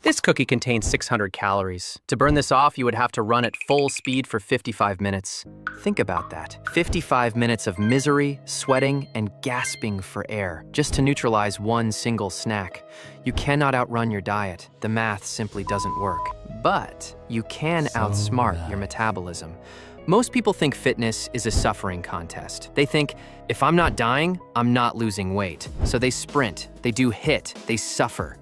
This cookie contains 600 calories. To burn this off, you would have to run at full speed for 55 minutes. Think about that. 55 minutes of misery, sweating, and gasping for air, just to neutralize one single snack. You cannot outrun your diet. The math simply doesn't work. But you can outsmart your metabolism. Most people think fitness is a suffering contest. They think, if I'm not dying, I'm not losing weight. So they sprint, they do HIIT, they suffer.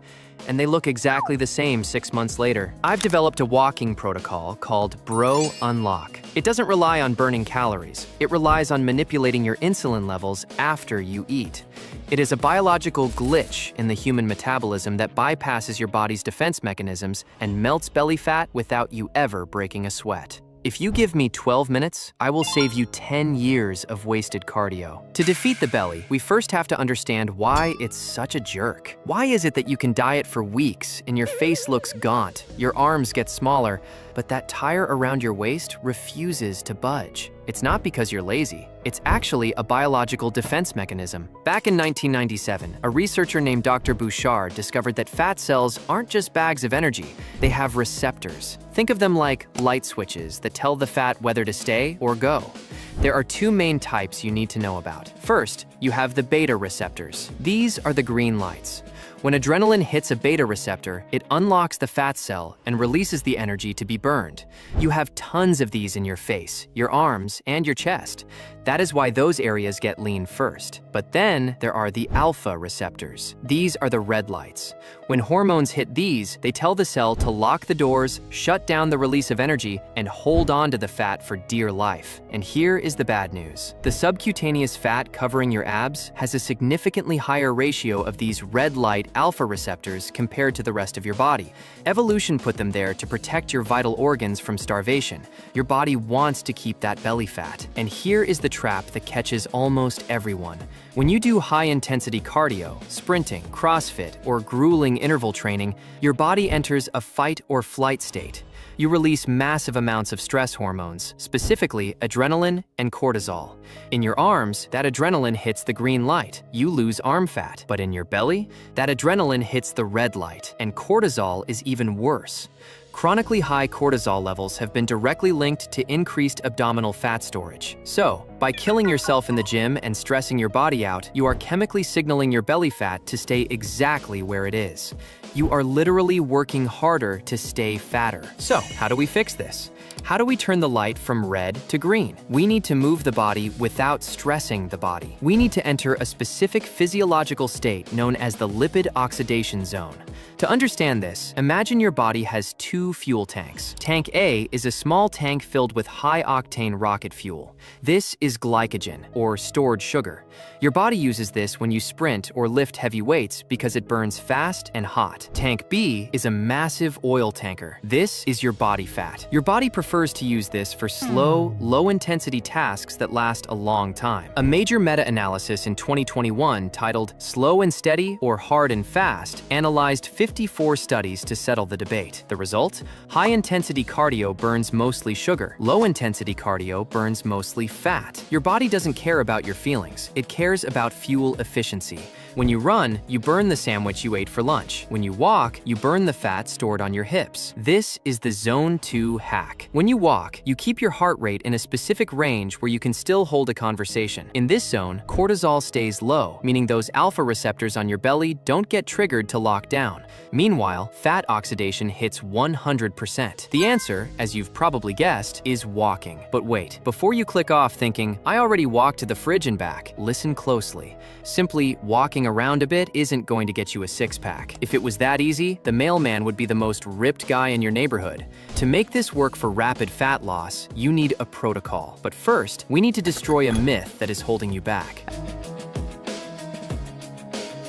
And they look exactly the same 6 months later. I've developed a walking protocol called Bro Unlock. It doesn't rely on burning calories. It relies on manipulating your insulin levels after you eat. It is a biological glitch in the human metabolism that bypasses your body's defense mechanisms and melts belly fat without you ever breaking a sweat. If you give me 12 minutes, I will save you 10 years of wasted cardio. To defeat the belly, we first have to understand why it's such a jerk. Why is it that you can diet for weeks and your face looks gaunt, your arms get smaller, but that tire around your waist refuses to budge? It's not because you're lazy. It's actually a biological defense mechanism. Back in 1997, a researcher named Dr. Bouchard discovered that fat cells aren't just bags of energy, they have receptors. Think of them like light switches that tell the fat whether to stay or go. There are two main types you need to know about. First, you have the beta receptors. These are the green lights. When adrenaline hits a beta receptor, it unlocks the fat cell and releases the energy to be burned. You have tons of these in your face, your arms, and your chest. That is why those areas get lean first. But then there are the alpha receptors. These are the red lights. When hormones hit these, they tell the cell to lock the doors, shut down the release of energy, and hold on to the fat for dear life. And here is the bad news. The subcutaneous fat covering your abs has a significantly higher ratio of these red light alpha receptors compared to the rest of your body. Evolution put them there to protect your vital organs from starvation. Your body wants to keep that belly fat. And here is the trap that catches almost everyone. When you do high-intensity cardio, sprinting, CrossFit, or grueling interval training, your body enters a fight or flight state. You release massive amounts of stress hormones, specifically adrenaline and cortisol. In your arms, that adrenaline hits the green light. You lose arm fat. But in your belly, that adrenaline hits the red light, and cortisol is even worse. Chronically high cortisol levels have been directly linked to increased abdominal fat storage. So, by killing yourself in the gym and stressing your body out, you are chemically signaling your belly fat to stay exactly where it is. You are literally working harder to stay fatter. So, how do we fix this? How do we turn the light from red to green? We need to move the body without stressing the body. We need to enter a specific physiological state known as the lipid oxidation zone. To understand this, imagine your body has two fuel tanks. Tank A is a small tank filled with high-octane rocket fuel. This is glycogen, or stored sugar. Your body uses this when you sprint or lift heavy weights because it burns fast and hot. Tank B is a massive oil tanker. This is your body fat. Your body prefers to use this for slow, low-intensity tasks that last a long time. A major meta-analysis in 2021 titled Slow and Steady or Hard and Fast analyzed 54 studies to settle the debate. The result? High-intensity cardio burns mostly sugar. Low-intensity cardio burns mostly fat. Your body doesn't care about your feelings. It cares about fuel efficiency. When you run, you burn the sandwich you ate for lunch. When you walk, you burn the fat stored on your hips. This is the Zone 2 hack. When you walk, you keep your heart rate in a specific range where you can still hold a conversation. In this zone, cortisol stays low, meaning those alpha receptors on your belly don't get triggered to lock down. Meanwhile, fat oxidation hits 100%. The answer, as you've probably guessed, is walking. But wait, before you click off thinking, I already walked to the fridge and back, listen closely. Simply walking around a bit isn't going to get you a six-pack. If it was that easy, the mailman would be the most ripped guy in your neighborhood. To make this work for rapid fat loss, you need a protocol. But first, we need to destroy a myth that is holding you back.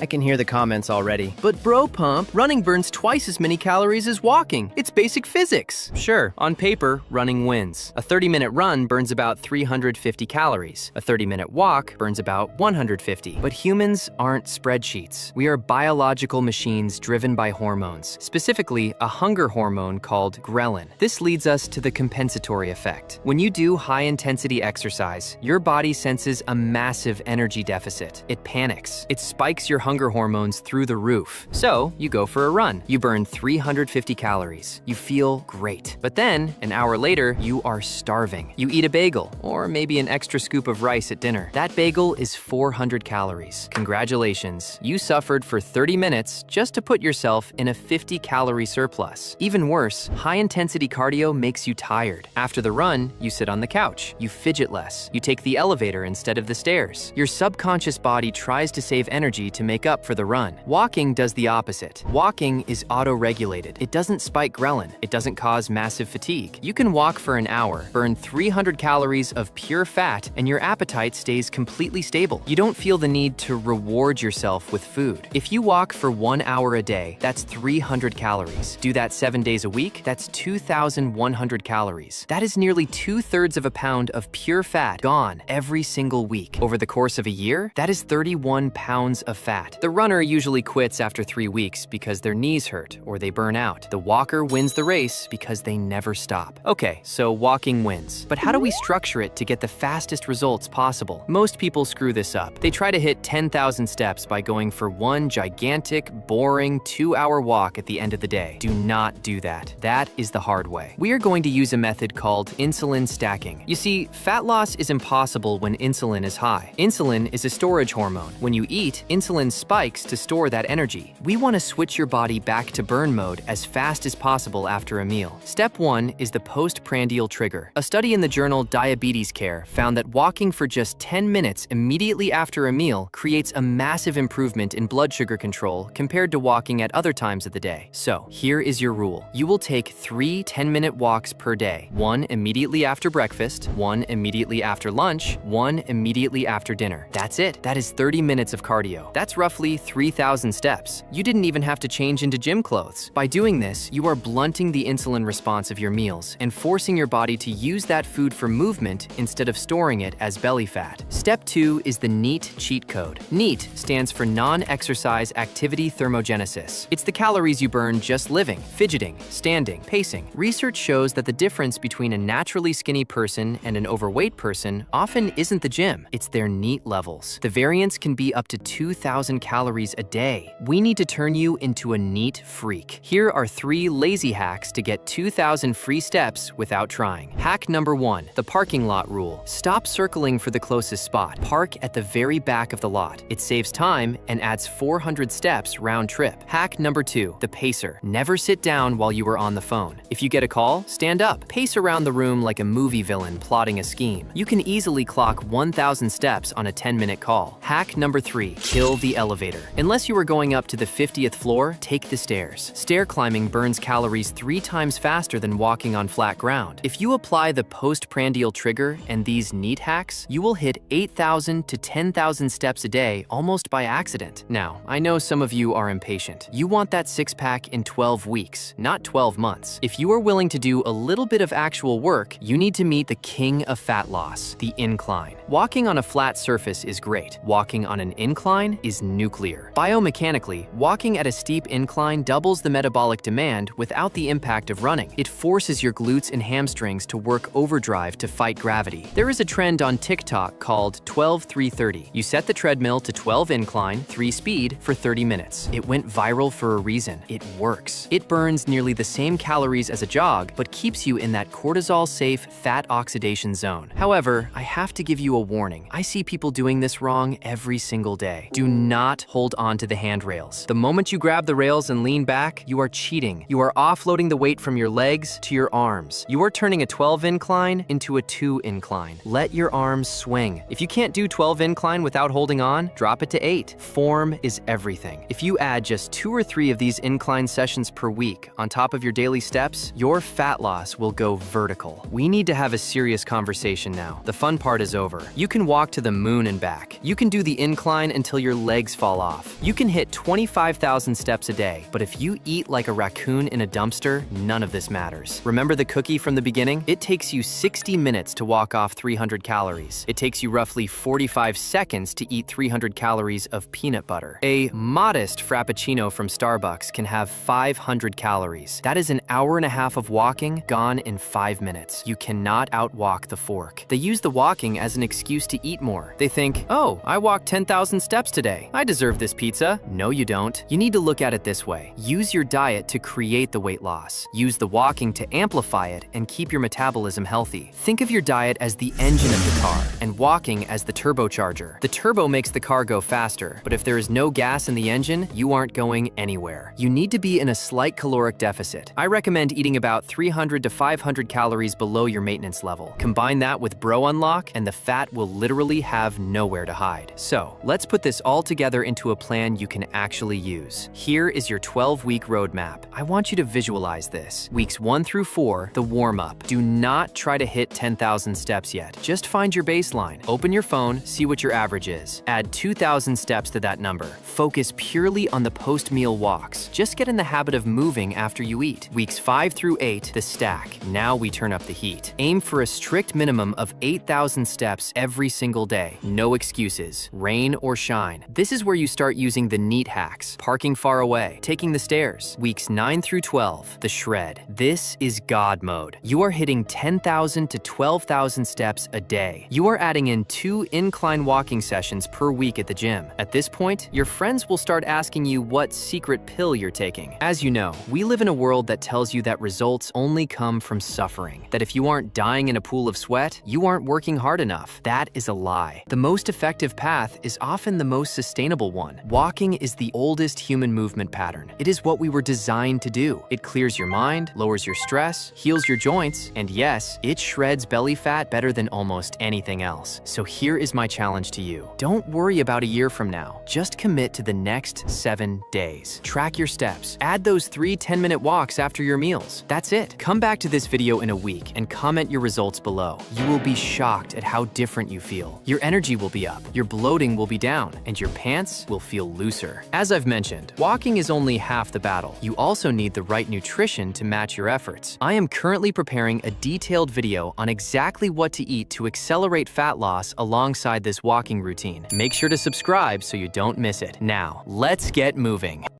I can hear the comments already. But bro pump, running burns twice as many calories as walking. It's basic physics. Sure, on paper, running wins. A 30-minute run burns about 350 calories. A 30-minute walk burns about 150. But humans aren't spreadsheets. We are biological machines driven by hormones, specifically a hunger hormone called ghrelin. This leads us to the compensatory effect. When you do high-intensity exercise, your body senses a massive energy deficit. It panics. It spikes your hunger hunger hormones through the roof. So you go for a run. You burn 350 calories. You feel great. But then, an hour later, you are starving. You eat a bagel, or maybe an extra scoop of rice at dinner. That bagel is 400 calories. Congratulations, you suffered for 30 minutes just to put yourself in a 50-calorie surplus. Even worse, high-intensity cardio makes you tired. After the run, you sit on the couch. You fidget less. You take the elevator instead of the stairs. Your subconscious body tries to save energy to make up for the run. Walking does the opposite. Walking is auto-regulated. It doesn't spike ghrelin. It doesn't cause massive fatigue. You can walk for an hour, burn 300 calories of pure fat, and your appetite stays completely stable. You don't feel the need to reward yourself with food. If you walk for 1 hour a day, that's 300 calories. Do that 7 days a week, that's 2,100 calories. That is nearly 2/3 of a pound of pure fat gone every single week. Over the course of a year, that is 31 pounds of fat. The runner usually quits after 3 weeks because their knees hurt or they burn out. The walker wins the race because they never stop. Okay, so walking wins. But how do we structure it to get the fastest results possible? Most people screw this up. They try to hit 10,000 steps by going for one gigantic, boring 2-hour walk at the end of the day. Do not do that. That is the hard way. We are going to use a method called insulin stacking. You see, fat loss is impossible when insulin is high. Insulin is a storage hormone. When you eat, insulin spikes to store that energy. We want to switch your body back to burn mode as fast as possible after a meal. Step 1 is the postprandial trigger. A study in the journal Diabetes Care found that walking for just 10 minutes immediately after a meal creates a massive improvement in blood sugar control compared to walking at other times of the day. So, here is your rule. You will take 3 10-minute walks per day. 1 immediately after breakfast, 1 immediately after lunch, 1 immediately after dinner. That's it. That is 30 minutes of cardio. That's roughly 3,000 steps. You didn't even have to change into gym clothes. By doing this, you are blunting the insulin response of your meals and forcing your body to use that food for movement instead of storing it as belly fat. Step 2 is the NEAT cheat code. NEAT stands for non-exercise activity thermogenesis. It's the calories you burn just living, fidgeting, standing, pacing. Research shows that the difference between a naturally skinny person and an overweight person often isn't the gym, it's their NEAT levels. The variance can be up to 2,000 calories a day. We need to turn you into a NEAT freak. Here are 3 lazy hacks to get 2,000 free steps without trying. Hack number 1, the parking lot rule. Stop circling for the closest spot. Park at the very back of the lot. It saves time and adds 400 steps round trip. Hack number 2, the pacer. Never sit down while you are on the phone. If you get a call, stand up. Pace around the room like a movie villain plotting a scheme. You can easily clock 1,000 steps on a 10-minute call. Hack number 3, kill the elevator. Unless you are going up to the 50th floor, take the stairs. Stair climbing burns calories 3 times faster than walking on flat ground. If you apply the postprandial trigger and these NEAT hacks, you will hit 8,000 to 10,000 steps a day almost by accident. Now, I know some of you are impatient. You want that six-pack in 12 weeks, not 12 months. If you are willing to do a little bit of actual work, you need to meet the king of fat loss, the incline. Walking on a flat surface is great. Walking on an incline is nuclear. Biomechanically, walking at a steep incline doubles the metabolic demand without the impact of running. It forces your glutes and hamstrings to work overdrive to fight gravity. There is a trend on TikTok called 12-3-30. You set the treadmill to 12 incline, 3 speed for 30 minutes. It went viral for a reason. It works. It burns nearly the same calories as a jog, but keeps you in that cortisol-safe fat oxidation zone. However, I have to give you a warning. I see people doing this wrong every single day. Do not hold on to the handrails. The moment you grab the rails and lean back, you are cheating. You are offloading the weight from your legs to your arms. You are turning a 12 incline into a 2 incline. Let your arms swing. If you can't do 12 incline without holding on, drop it to 8. Form is everything. If you add just 2 or 3 of these incline sessions per week on top of your daily steps, your fat loss will go vertical. We need to have a serious conversation now. The fun part is over. You can walk to the moon and back. You can do the incline until your legs fall off. You can hit 25,000 steps a day, but if you eat like a raccoon in a dumpster, none of this matters. Remember the cookie from the beginning? It takes you 60 minutes to walk off 300 calories. It takes you roughly 45 seconds to eat 300 calories of peanut butter. A modest frappuccino from Starbucks can have 500 calories. That is an hour and a half of walking gone in 5 minutes. You cannot outwalk the fork. They use the walking as an excuse to eat more. They think, oh, I walked 10,000 steps today. I deserve this pizza. No, you don't. You need to look at it this way. Use your diet to create the weight loss. Use the walking to amplify it and keep your metabolism healthy. Think of your diet as the engine of the car and walking as the turbocharger. The turbo makes the car go faster, but if there is no gas in the engine, you aren't going anywhere. You need to be in a slight caloric deficit. I recommend eating about 300 to 500 calories below your maintenance level. Combine that with Bro Unlock and the fat will literally have nowhere to hide. So, let's put this all together into a plan you can actually use. Here is your 12-week roadmap. I want you to visualize this. Weeks 1 through 4, the warm-up. Do not try to hit 10,000 steps yet. Just find your baseline. Open your phone, see what your average is. Add 2,000 steps to that number. Focus purely on the post-meal walks. Just get in the habit of moving after you eat. Weeks 5 through 8, the stack. Now we turn up the heat. Aim for a strict minimum of 8,000 steps every single day. No excuses, rain or shine. This is where you start using the neat hacks. Parking far away, taking the stairs. Weeks 9 through 12, the shred. This is God mode. You are hitting 10,000 to 12,000 steps a day. You are adding in 2 incline walking sessions per week at the gym. At this point, your friends will start asking you what secret pill you're taking. As you know, we live in a world that tells you that results only come from suffering. That if you aren't dying in a pool of sweat, you aren't working hard enough. That is a lie. The most effective path is often the most sustainable one. Walking is the oldest human movement pattern. It is what we were designed to do. It clears your mind, lowers your stress, heals your joints, and yes, it shreds belly fat better than almost anything else. So here is my challenge to you. Don't worry about a year from now. Just commit to the next 7 days. Track your steps. Add those 3 10-minute walks after your meals. That's it. Come back to this video in a week and comment your results below. You will be shocked at how different you feel. Your energy will be up, your bloating will be down, and your pants will feel looser. As I've mentioned, walking is only half the battle. You also need the right nutrition to match your efforts. I am currently preparing a detailed video on exactly what to eat to accelerate fat loss alongside this walking routine. Make sure to subscribe so you don't miss it. Now, let's get moving.